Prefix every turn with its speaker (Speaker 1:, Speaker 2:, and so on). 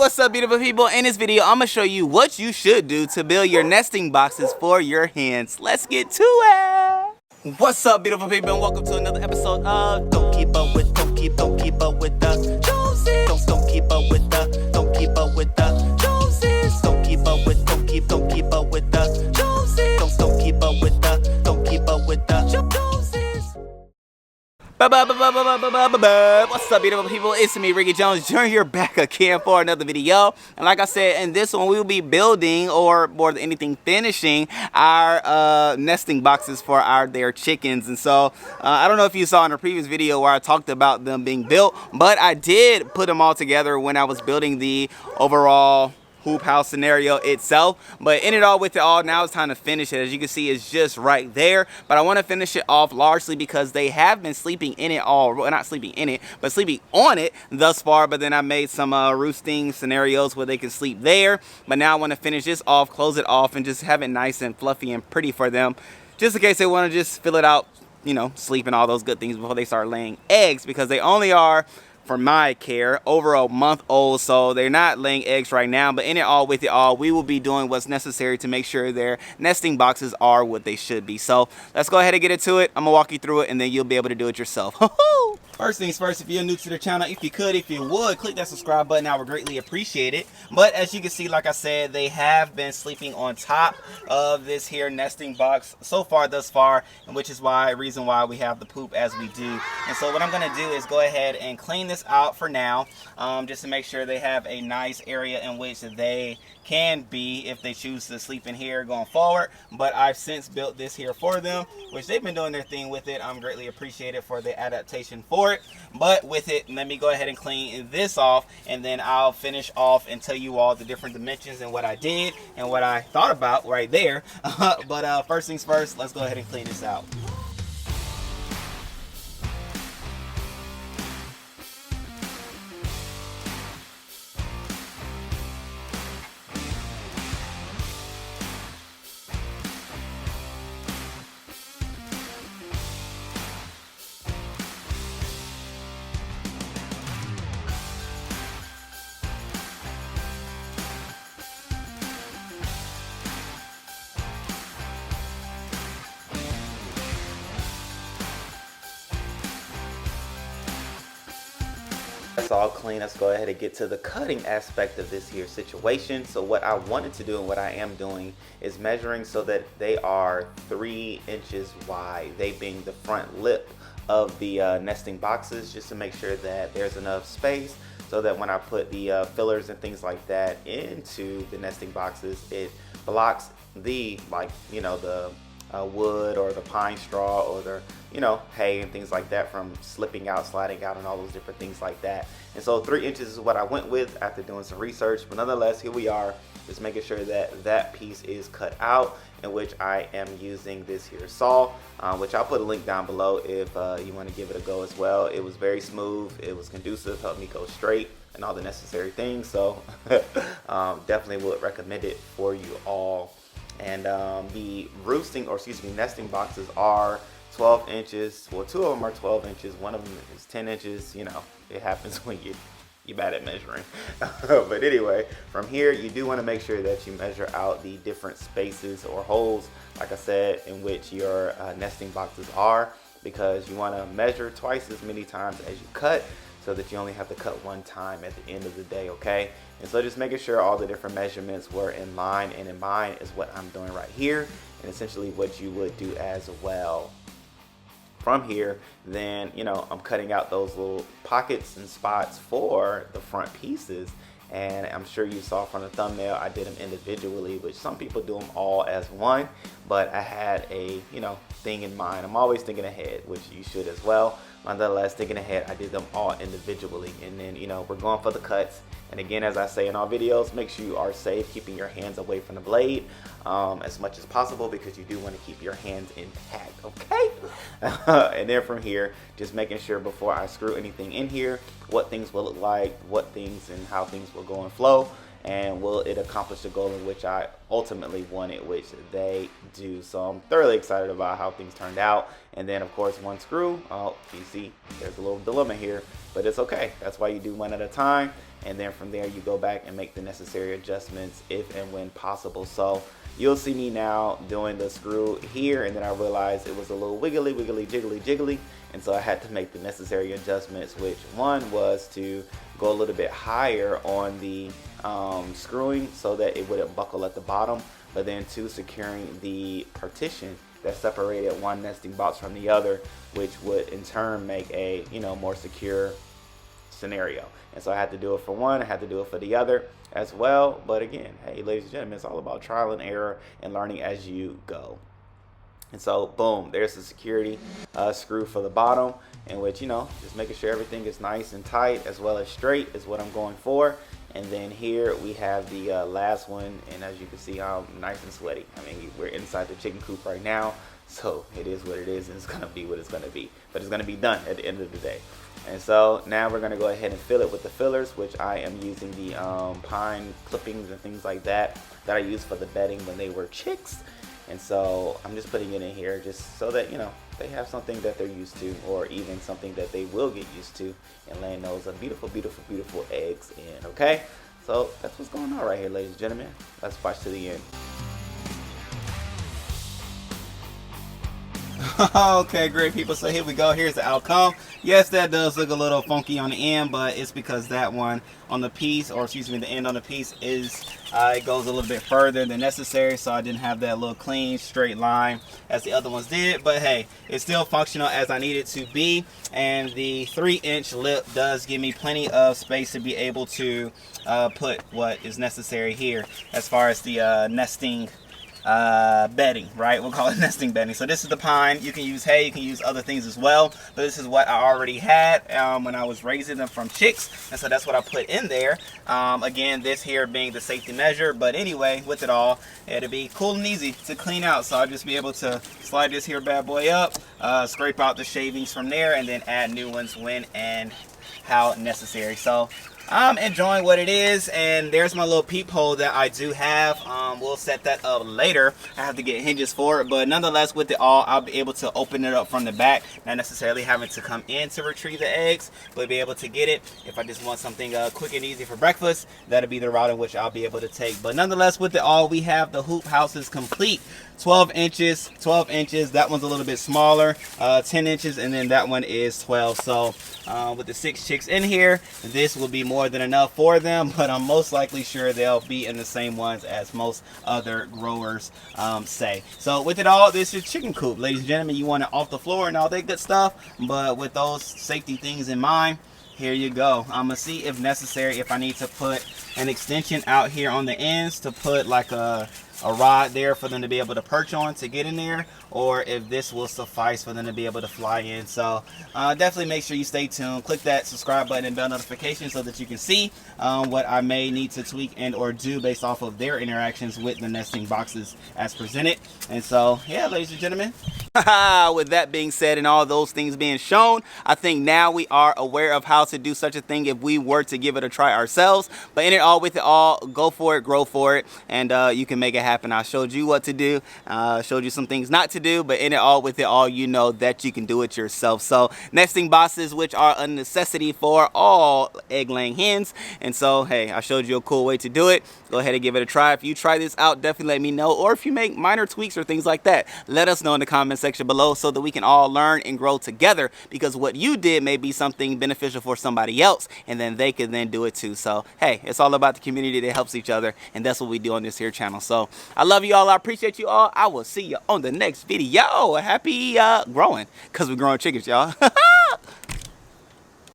Speaker 1: What's up, beautiful people? In this video, I'm gonna show you what you should do to build your nesting boxes for your hens. Let's get to it. What's up, beautiful people, and welcome to another episode of Don't Keep Up with the Joneses. Don't keep up with the Joneses. Don't keep up with the Joneses. Don't keep up with the Joneses. Don't keep up with the Joneses. What's up, beautiful people? It's me, Ricky Jones. You're back again for another video. And like I said, in this one, we will be building, or more than anything, finishing our nesting boxes for their chickens. And so, I don't know if you saw in a previous video where I talked about them being built, but I did put them all together when I was building the overall hoop house scenario itself. But in it all, with it all, now it's time to finish it. As you can see, it's just right there, but I want to finish it off largely because they have been sleeping in it all, well, not sleeping in it, but sleeping on it thus far. But then I made some roosting scenarios where they can sleep there. But now I want to finish this off, close it off, and just have it nice and fluffy and pretty for them, just in case they want to just fill it out, you know, sleep and all those good things before they start laying eggs, because they only are, for my care, over a month old, so they're not laying eggs right now. But in it all, with it all, we will be doing what's necessary to make sure their nesting boxes are what they should be. So let's go ahead and get into it. I'm gonna walk you through it, and then you'll be able to do it yourself. First things first, if you're new to the channel, if you would, click that subscribe button. I would greatly appreciate it. But as you can see, like I said, they have been sleeping on top of this here nesting box so far thus far, and which is reason why we have the poop as we do. And so what I'm gonna do is go ahead and clean this out for now, just to make sure they have a nice area in which they can be if they choose to sleep in here going forward. But I've since built this here for them, which they've been doing their thing with it. I'm greatly appreciated for the adaptation for it. But with it, let me go ahead and clean this off, and then I'll finish off and tell you all the different dimensions and what I did and what I thought about right there. But first things first, let's go ahead and clean this out. That's all clean. Let's go ahead and get to the cutting aspect of this here situation. So what I wanted to do, and what I am doing, is measuring so that they are 3 inches wide, they being the front lip of the nesting boxes, just to make sure that there's enough space so that when I put the fillers and things like that into the nesting boxes, it blocks the, like, you know, the wood or the pine straw or the, you know, hay and things like that from slipping out, sliding out, and all those different things like that. And so 3 inches is what I went with after doing some research. But nonetheless, here we are, just making sure that that piece is cut out, in which I am using this here saw, which I'll put a link down below if you want to give it a go as well. It was very smooth, it was conducive, helped me go straight and all the necessary things. So definitely would recommend it for you all. And the roosting, or excuse me, nesting boxes are 12 inches. Well, 2 of them are 12 inches. One of them is 10 inches. You know, it happens when you're bad at measuring. But anyway, from here, you do want to make sure that you measure out the different spaces or holes, like I said, in which your nesting boxes are, because you want to measure twice as many times as you cut, so that you only have to cut 1 time at the end of the day, okay? And so just making sure all the different measurements were in line and in mind is what I'm doing right here, and essentially what you would do as well. From here, then, you know, I'm cutting out those little pockets and spots for the front pieces. And I'm sure you saw from the thumbnail, I did them individually, which some people do them all as one, but I had a, you know, thing in mind. I'm always thinking ahead, which you should as well. Nonetheless, thinking ahead, I did them all individually. And then, you know, we're going for the cuts. And again, as I say in all videos, make sure you are safe, keeping your hands away from the blade as much as possible, because you do want to keep your hands intact, okay? And then from here, just making sure before I screw anything in here, what things will look like, what things and how things will go and flow. and will it accomplish the goal in which I ultimately wanted, which they do. So I'm thoroughly excited about how things turned out. And then of course one screw, oh, you see there's a little dilemma here, but it's okay. That's why you do one at a time, and then from there you go back and make the necessary adjustments if and when possible. So you'll see me now doing the screw here, and then I realized it was a little wiggly, jiggly, and so I had to make the necessary adjustments, which one was to go a little bit higher on the screwing so that it wouldn't buckle at the bottom, but then two, securing the partition that separated one nesting box from the other, which would in turn make a more secure scenario. And so I had to do it for one, I had to do it for the other as well. But again, hey, ladies and gentlemen, it's all about trial and error and learning as you go. And so boom, there's the security screw for the bottom, in which just making sure everything is nice and tight as well as straight is what I'm going for. And then here we have the last one, and as you can see, I'm nice and sweaty. I mean, we're inside the chicken coop right now, so it is what it is, and it's gonna be what it's gonna be, but it's gonna be done at the end of the day. And so now we're gonna go ahead and fill it with the fillers, which I am using the pine clippings and things like that I used for the bedding when they were chicks. And so I'm just putting it in here just so that they have something that they're used to, or even something that they will get used to, and laying those beautiful eggs in. Okay, so that's what's going on right here, ladies and gentlemen. Let's watch to the end. Okay, great people, so here we go. Here's the outcome. Yes, that does look a little funky on the end, but it's because that one on the piece, or excuse me, the end on the piece is it goes a little bit further than necessary, so I didn't have that little clean straight line as the other ones did. But hey, it's still functional as I need it to be, and the 3-inch lip does give me plenty of space to be able to put what is necessary here as far as the nesting bedding, right? We'll call it nesting bedding. So this is the pine. You can use hay, you can use other things as well, but this is what I already had when I was raising them from chicks, and so that's what I put in there. Again, this here being the safety measure, but anyway, with it all, it'll be cool and easy to clean out. So I'll just be able to slide this here bad boy up, scrape out the shavings from there, and then add new ones when and how necessary. So I'm enjoying what it is, and there's my little peephole that I do have. We'll set that up later. I have to get hinges for it, but nonetheless, with it all, I'll be able to open it up from the back, not necessarily having to come in to retrieve the eggs, but be able to get it if I just want something quick and easy for breakfast. That'll be the route in which I'll be able to take. But nonetheless, with it all, we have the hoop houses complete. 12 inches, that one's a little bit smaller, 10 inches, and then that one is 12. So with the 6 chicks in here, this will be more than enough for them, but I'm most likely sure they'll be in the same ones as most other growers say. So with it all, this is chicken coop, ladies and gentlemen. You want it off the floor and all that good stuff, but with those safety things in mind, here you go. I'm gonna see if necessary if I need to put an extension out here on the ends to put like a rod there for them to be able to perch on to get in there, or if this will suffice for them to be able to fly in. So definitely make sure you stay tuned. Click that subscribe button and bell notification so that you can see what I may need to tweak and or do based off of their interactions with the nesting boxes as presented. And so yeah, ladies and gentlemen, with that being said and all those things being shown, I think now we are aware of how to do such a thing if we were to give it a try ourselves. But in it all, with it all, go for it, grow for it, and you can make it happen. I showed you what to do, showed you some things not to do, but in it all, with it all, you know that you can do it yourself. So nesting boxes, which are a necessity for all egg laying hens. And so hey, I showed you a cool way to do it. Go ahead and give it a try. If you try this out, definitely let me know, or if you make minor tweaks or things like that, let us know in the comment section below so that we can all learn and grow together, because what you did may be something beneficial for somebody else, and then they can then do it too. So hey, it's all about the community that helps each other, and that's what we do on this here channel. So I love you all, I appreciate you all. I will see you on the next video. Happy growing, because we're growing chickens, y'all.